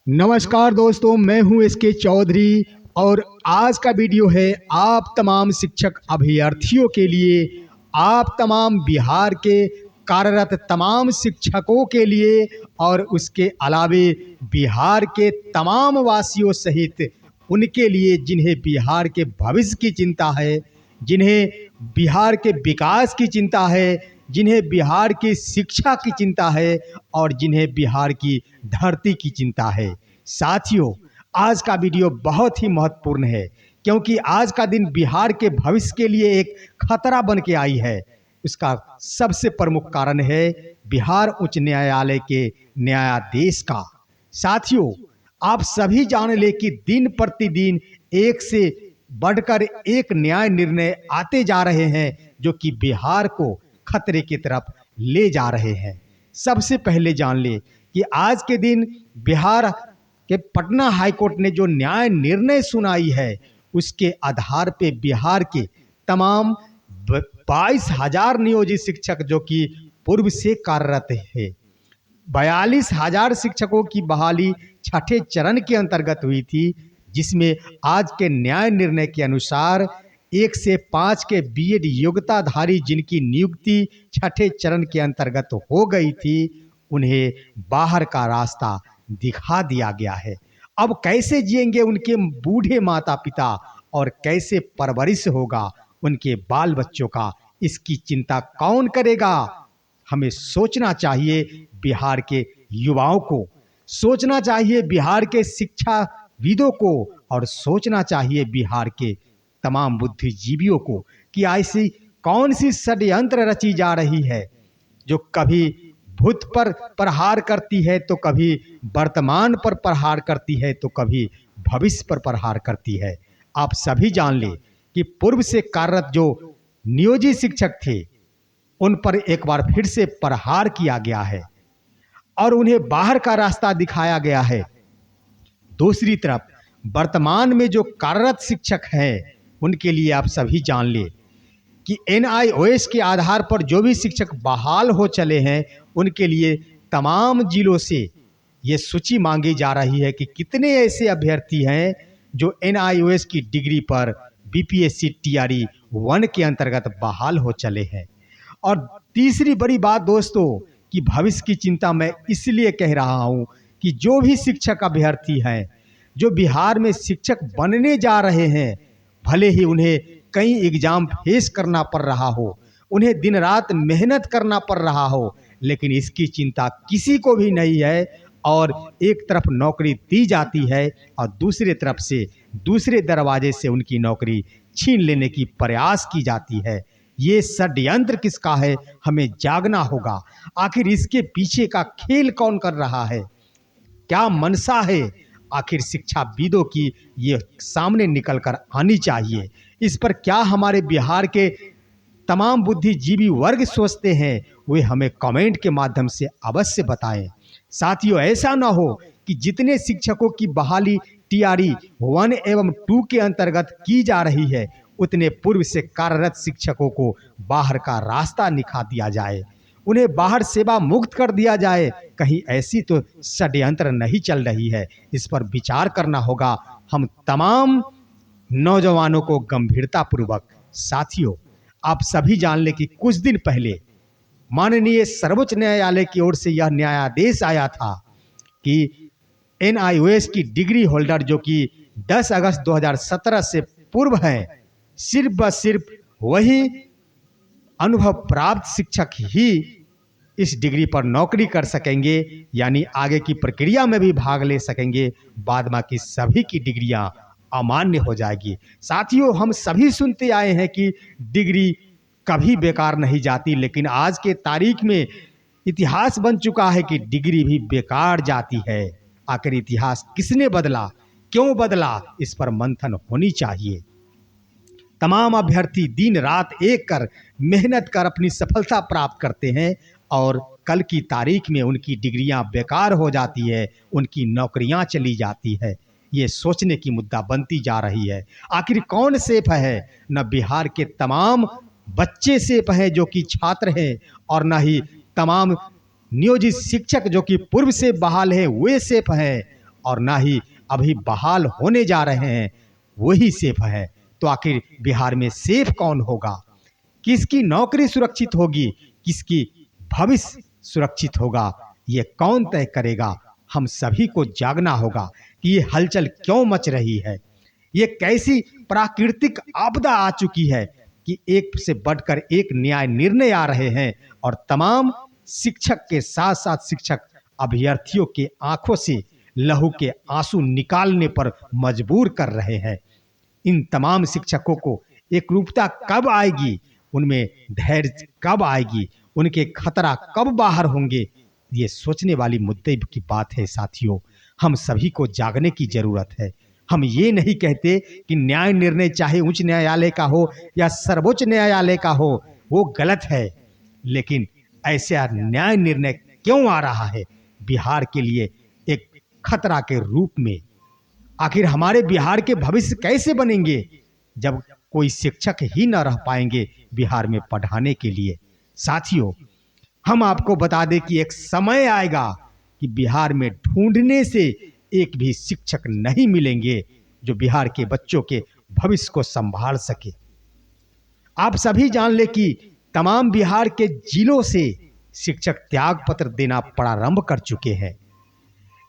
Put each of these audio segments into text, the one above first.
नमस्कार दोस्तों, मैं हूं एसके चौधरी और आज का वीडियो है आप तमाम शिक्षक अभ्यर्थियों के लिए, आप तमाम बिहार के कार्यरत तमाम शिक्षकों के लिए और उसके अलावे बिहार के तमाम वासियों सहित उनके लिए जिन्हें बिहार के भविष्य की चिंता है, जिन्हें बिहार के विकास की चिंता है, जिन्हें बिहार की शिक्षा की चिंता है और जिन्हें बिहार की धरती की चिंता है। साथियों, आज का वीडियो बहुत ही महत्वपूर्ण है क्योंकि आज का दिन बिहार के भविष्य के लिए एक खतरा बन के आई है। उसका सबसे प्रमुख कारण है बिहार उच्च न्यायालय के न्यायाधीश का। साथियों, आप सभी जान ले कि दिन प्रतिदिन एक से बढ़कर एक न्याय निर्णय आते जा रहे हैं जो कि बिहार को खतरे की तरफ ले जा रहे हैं। सबसे पहले जान ले कि आज के दिन बिहार के पटना हाईकोर्ट ने जो न्याय निर्णय सुनाई है उसके आधार पे बिहार के तमाम 22,000 नियोजित शिक्षक जो कि पूर्व से कार्यरत है, 42,000 शिक्षकों की बहाली छठे चरण के अंतर्गत हुई थी, जिसमें आज के न्याय निर्णय के अनुसार 1 से 5 के बीएड योग्यताधारी जिनकी नियुक्ति छठे चरण के अंतर्गत हो गई थी, उन्हें बाहर का रास्ता दिखा दिया गया है। अब कैसे जिएंगे उनके बूढ़े माता पिता और कैसे परवरिश होगा उनके बाल बच्चों का, इसकी चिंता कौन करेगा? हमें सोचना चाहिए बिहार के युवाओं को, सोचना चाहिए बिहार के शिक्षाविदों को और सोचना चाहिए बिहार के तमाम बुद्धिजीवियों को कि ऐसी कौन सी षड्यंत्र रची जा रही है जो कभी भूत पर प्रहार करती है तो कभी वर्तमान पर प्रहार करती है तो कभी भविष्य पर प्रहार करती है। आप सभी जान ले कि पूर्व से कार्यरत जो नियोजित शिक्षक थे उन पर एक बार फिर से प्रहार किया गया है और उन्हें बाहर का रास्ता दिखाया गया है। दूसरी तरफ वर्तमान में जो कार्यरत शिक्षक हैं उनके लिए आप सभी जान ले कि एनआईओएस के आधार पर जो भी शिक्षक बहाल हो चले हैं उनके लिए तमाम जिलों से ये सूची मांगी जा रही है कि कितने ऐसे अभ्यर्थी हैं जो एनआईओएस की डिग्री पर बीपीएससी टीआरई 1 के अंतर्गत बहाल हो चले हैं। और तीसरी बड़ी बात दोस्तों कि भविष्य की चिंता मैं इसलिए कह रहा हूं कि जो भी शिक्षक अभ्यर्थी हैं जो बिहार में शिक्षक बनने जा रहे हैं, भले ही उन्हें कई एग्जाम फेस करना पड़ रहा हो, उन्हें दिन रात मेहनत करना पड़ रहा हो, लेकिन इसकी चिंता किसी को भी नहीं है। और एक तरफ नौकरी दी जाती है और दूसरी तरफ से दूसरे दरवाजे से उनकी नौकरी छीन लेने की प्रयास की जाती है। ये षड्यंत्र किसका है? हमें जागना होगा। आखिर इसके पीछे का खेल कौन कर रहा है? क्या मंशा है? आखिर शिक्षाविदों की ये सामने निकल कर आनी चाहिए। इस पर क्या हमारे बिहार के तमाम बुद्धिजीवी वर्ग सोचते हैं, वे हमें कमेंट के माध्यम से अवश्य बताएं। साथियों, ऐसा ना हो कि जितने शिक्षकों की बहाली टीआरई 1 एवं 2 के अंतर्गत की जा रही है उतने पूर्व से कार्यरत शिक्षकों को बाहर का रास्ता दिखा दिया जाए, उन्हें बाहर सेवा मुक्त कर दिया जाए। कहीं ऐसी तो षड्यंत्र नहीं चल रही है? इस पर विचार करना होगा हम तमाम नौजवानों को गंभीरता पूर्वक। साथियों, आप सभी जान ले कि कुछ दिन पहले माननीय सर्वोच्च न्यायालय की ओर से यह न्यायादेश आया था कि एनआईओएस की डिग्री होल्डर जो कि 10 अगस्त 2017 से पूर्व हैं, सिर्फ व सिर्फ वही अनुभव प्राप्त शिक्षक ही इस डिग्री पर नौकरी कर सकेंगे, यानी आगे की प्रक्रिया में भी भाग ले सकेंगे। बाद बाकी सभी की डिग्रियां अमान्य हो जाएगी। साथियों, हम सभी सुनते आए हैं कि डिग्री कभी बेकार नहीं जाती, लेकिन आज के तारीख में इतिहास बन चुका है कि डिग्री भी बेकार जाती है। आखिर इतिहास किसने बदला, क्यों बदला? इस पर मंथन होनी चाहिए। तमाम अभ्यर्थी दिन रात एक कर मेहनत कर अपनी सफलता प्राप्त करते हैं और कल की तारीख में उनकी डिग्रियां बेकार हो जाती है, उनकी नौकरियां चली जाती है। ये सोचने की मुद्दा बनती जा रही है। आखिर कौन सेफ है? न बिहार के तमाम बच्चे सेफ हैं जो कि छात्र हैं और न ही तमाम नियोजित शिक्षक जो कि पूर्व से बहाल हैं वे सेफ हैं। और ना ही अभी बहाल होने जा रहे हैं वही सेफ है। तो आखिर बिहार में सेफ कौन होगा? किसकी नौकरी सुरक्षित होगी, किसकी भविष्य सुरक्षित होगा, ये कौन तय करेगा? हम सभी को जागना होगा कि ये हलचल क्यों मच रही है। ये कैसी प्राकृतिक आपदा आ चुकी है कि एक से बढ़कर एक न्याय निर्णय आ रहे हैं और तमाम शिक्षक के साथ साथ शिक्षक अभ्यर्थियों के आंखों से लहू के आंसू निकालने पर मजबूर कर रहे हैं। इन तमाम शिक्षकों को एकरूपता कब आएगी, उनमें धैर्य कब आएगी, उनके खतरा कब बाहर होंगे, ये सोचने वाली मुद्दे की बात है साथियों। हम सभी को जागने की जरूरत है। हम ये नहीं कहते कि न्याय निर्णय चाहे उच्च न्यायालय का हो या सर्वोच्च न्यायालय का हो वो गलत है, लेकिन ऐसा न्याय निर्णय क्यों आ रहा है बिहार के लिए एक खतरा के रूप में? आखिर हमारे बिहार के भविष्य कैसे बनेंगे जब कोई शिक्षक ही न रह पाएंगे बिहार में पढ़ाने के लिए? साथियों, हम आपको बता दें कि एक समय आएगा कि बिहार में ढूंढने से एक भी शिक्षक नहीं मिलेंगे जो बिहार के बच्चों के भविष्य को संभाल सके। आप सभी जान ले कि तमाम बिहार के जिलों से शिक्षक त्याग पत्र देना प्रारंभ कर चुके हैं।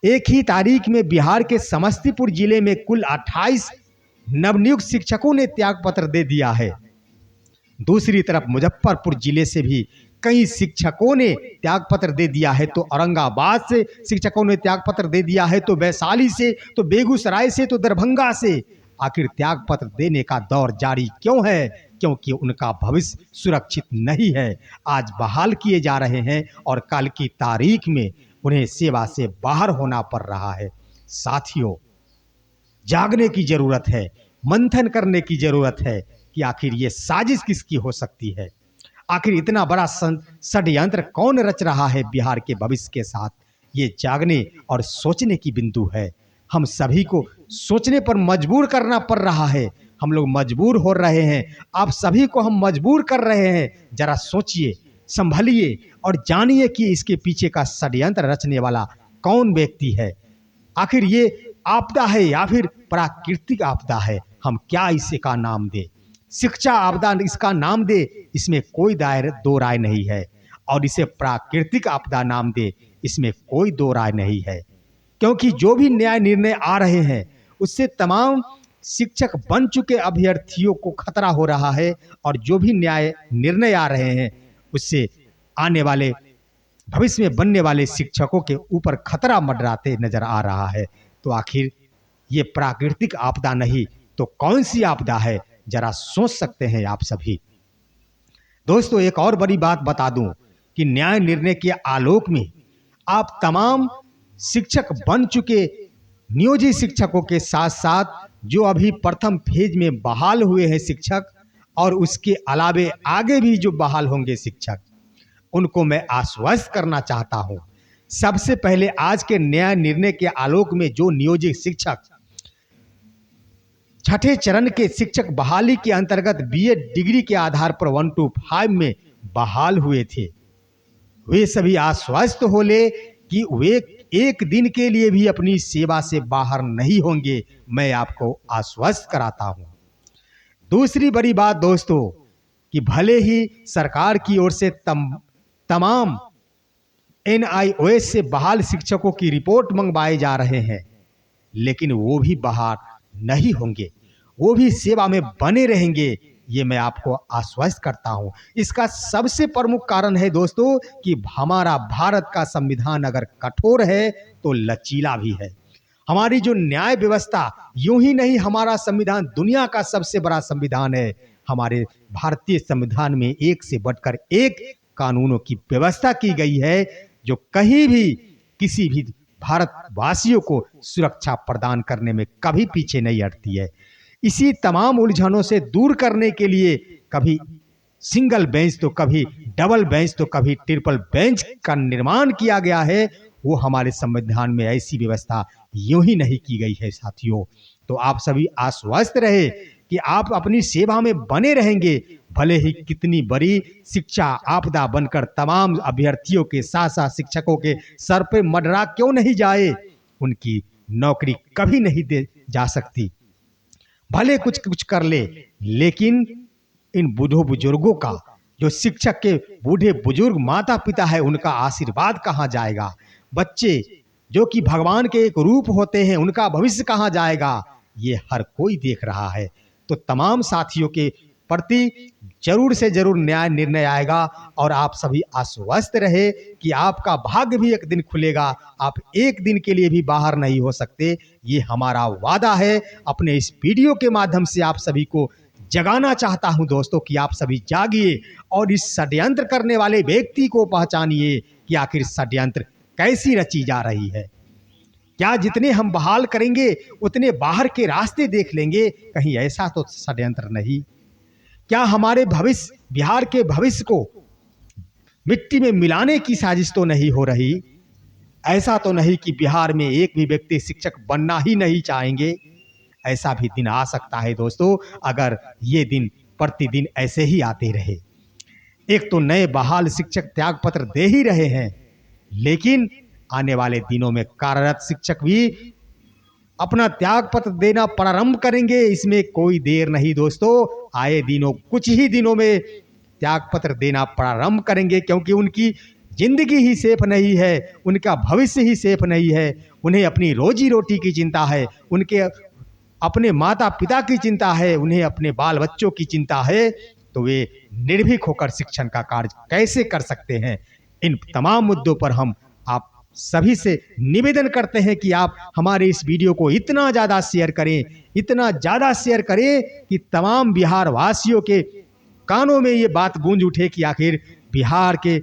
एक ही तारीख में बिहार के समस्तीपुर जिले में कुल 28 नवनियुक्त शिक्षकों ने त्याग पत्र दे दिया है। दूसरी तरफ मुजफ्फरपुर जिले से भी कई शिक्षकों ने त्याग पत्र दे दिया है। तो औरंगाबाद से शिक्षकों ने त्याग पत्र दे दिया है, तो वैशाली से, तो बेगूसराय से, तो दरभंगा से। आखिर त्याग पत्र देने का दौर जारी क्यों है? क्योंकि उनका भविष्य सुरक्षित नहीं है। आज बहाल किए जा रहे हैं और कल की तारीख में उन्हें सेवा से बाहर होना पड़ रहा है। साथियों, जागने की जरूरत है, मंथन करने की जरूरत है कि आखिर ये साजिश किसकी हो सकती है। आखिर इतना बड़ा षड्यंत्र कौन रच रहा है बिहार के भविष्य के साथ? ये जागने और सोचने की बिंदु है। हम सभी को सोचने पर मजबूर करना पड़ रहा है। हम लोग मजबूर हो रहे हैं, आप सभी को हम मजबूर कर रहे हैं। जरा सोचिए, संभलिए और जानिए कि इसके पीछे का षड्यंत्र रचने वाला कौन व्यक्ति है। आखिर ये आपदा है या फिर प्राकृतिक आपदा है? हम क्या इसे का नाम दे? शिक्षा आपदा इसका नाम दे, इसमें कोई दो राय नहीं है। और इसे प्राकृतिक आपदा नाम दे, इसमें कोई दो राय नहीं है। क्योंकि जो भी न्याय निर्णय आ रहे हैं उससे तमाम शिक्षक बन चुके अभ्यर्थियों को खतरा हो रहा है, और जो भी न्याय निर्णय आ रहे हैं उससे आने वाले भविष्य में बनने वाले शिक्षकों के ऊपर खतरा मंडराते नजर आ रहा है। तो आखिर ये प्राकृतिक आपदा नहीं तो कौन सी आपदा है? जरा सोच सकते हैं आप सभी। दोस्तों, एक और बड़ी बात बता दूं कि न्याय निर्णय के आलोक में आप तमाम शिक्षक बन चुके नियोजित शिक्षकों के साथ साथ जो अभी प्रथम फेज में बहाल हुए हैं शिक्षक, और उसके अलावे आगे भी जो बहाल होंगे शिक्षक, उनको मैं आश्वस्त करना चाहता हूं। सबसे पहले आज के न्याय निर्णय के आलोक में जो नियोजित शिक्षक छठे चरण के शिक्षक बहाली के अंतर्गत बीएड डिग्री के आधार पर 125 में बहाल हुए थे, वे सभी आश्वस्त हो ले कि वे एक दिन के लिए भी अपनी सेवा से बाहर नहीं होंगे। मैं आपको आश्वस्त कराता हूं। दूसरी बड़ी बात दोस्तों कि भले ही सरकार की ओर से तमाम NIOS से बहाल शिक्षकों की रिपोर्ट मंगवाए जा रहे हैं, लेकिन वो भी बाहर नहीं होंगे, वो भी सेवा में बने रहेंगे। ये मैं आपको आश्वस्त करता हूं। इसका सबसे प्रमुख कारण है दोस्तों कि हमारा भारत का संविधान अगर कठोर है तो लचीला भी है। हमारी जो न्याय व्यवस्था, यूं ही नहीं, हमारा संविधान दुनिया का सबसे बड़ा संविधान है। हमारे भारतीय संविधान में एक से बढ़कर एक कानूनों की व्यवस्था की गई है जो कहीं भी किसी भी भारतवासियों को सुरक्षा प्रदान करने में कभी पीछे नहीं हटती है। इसी तमाम उलझनों से दूर करने के लिए कभी सिंगल बेंच तो कभी डबल बेंच तो कभी ट्रिपल बेंच का निर्माण किया गया है। वो हमारे संविधान में ऐसी व्यवस्था यूं ही नहीं की गई है साथियों। तो आप सभी आश्वस्त रहे कि आप अपनी सेवा में बने रहेंगे, भले ही कितनी बड़ी शिक्षा आपदा बनकर तमाम अभ्यर्थियों के साथ साथ शिक्षकों के सर पे मंडरा क्यों नहीं जाए। उनकी नौकरी कभी नहीं दे जा सकती। भले कुछ कुछ कर ले, लेकिन इन बूढ़ों बुजुर्गों का, जो शिक्षक के बूढ़े बुजुर्ग माता पिता है, उनका आशीर्वाद कहाँ जाएगा? बच्चे जो कि भगवान के एक रूप होते हैं, उनका भविष्य कहाँ जाएगा? ये हर कोई देख रहा है। तो तमाम साथियों के प्रति जरूर से जरूर न्याय निर्णय आएगा और आप सभी आश्वस्त रहे कि आपका भाग्य भी एक दिन खुलेगा। आप एक दिन के लिए भी बाहर नहीं हो सकते, ये हमारा वादा है। अपने इस वीडियो के माध्यम से आप सभी को जगाना चाहता हूं दोस्तों कि आप सभी जागिए और इस षड्यंत्र करने वाले व्यक्ति को पहचानिए कि आखिर षड्यंत्र कैसी रची जा रही है। क्या जितने हम बहाल करेंगे उतने बाहर के रास्ते देख लेंगे? कहीं ऐसा तो षड्यंत्र नहीं। क्या हमारे भविष्य, बिहार के भविष्य को मिट्टी में मिलाने की साजिश तो नहीं हो रही? ऐसा तो नहीं कि बिहार में एक भी व्यक्ति शिक्षक बनना ही नहीं चाहेंगे? ऐसा भी दिन आ सकता है दोस्तों, अगर ये दिन प्रतिदिन ऐसे ही आते रहे। एक तो नए बहाल शिक्षक त्यागपत्र दे ही रहे हैं, लेकिन आने वाले दिनों में कार्यरत शिक्षक भी अपना त्यागपत्र देना प्रारंभ करेंगे। इसमें कोई देर नहीं दोस्तों, आए दिनों कुछ ही दिनों में त्यागपत्र देना प्रारंभ करेंगे, क्योंकि उनकी जिंदगी ही सेफ नहीं है, उनका भविष्य ही सेफ नहीं है। उन्हें अपनी रोजी रोटी की चिंता है, उनके अपने माता पिता की चिंता है, उन्हें अपने बाल बच्चों की चिंता है। तो वे निर्भीक होकर शिक्षण का कार्य कैसे कर सकते हैं? इन तमाम मुद्दों पर हम आप सभी से निवेदन करते हैं कि आप हमारे इस वीडियो को इतना ज़्यादा शेयर करें, इतना ज़्यादा शेयर करें कि तमाम बिहार वासियों के कानों में ये बात गूंज उठे कि आखिर बिहार के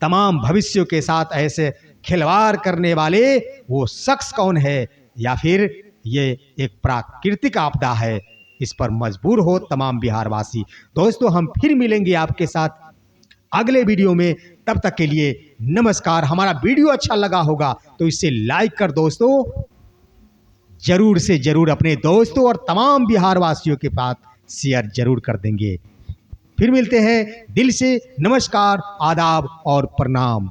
तमाम भविष्यों के साथ ऐसे खिलवाड़ करने वाले वो शख्स कौन है, या फिर ये एक प्राकृतिक आपदा है। इस पर मजबूर हो तमाम बिहारवासी। दोस्तों, हम फिर मिलेंगे आपके साथ अगले वीडियो में। तब तक के लिए नमस्कार। हमारा वीडियो अच्छा लगा होगा तो इसे लाइक कर दोस्तों जरूर से जरूर अपने दोस्तों और तमाम बिहारवासियों के पास शेयर जरूर कर देंगे। फिर मिलते हैं। दिल से नमस्कार, आदाब और प्रणाम।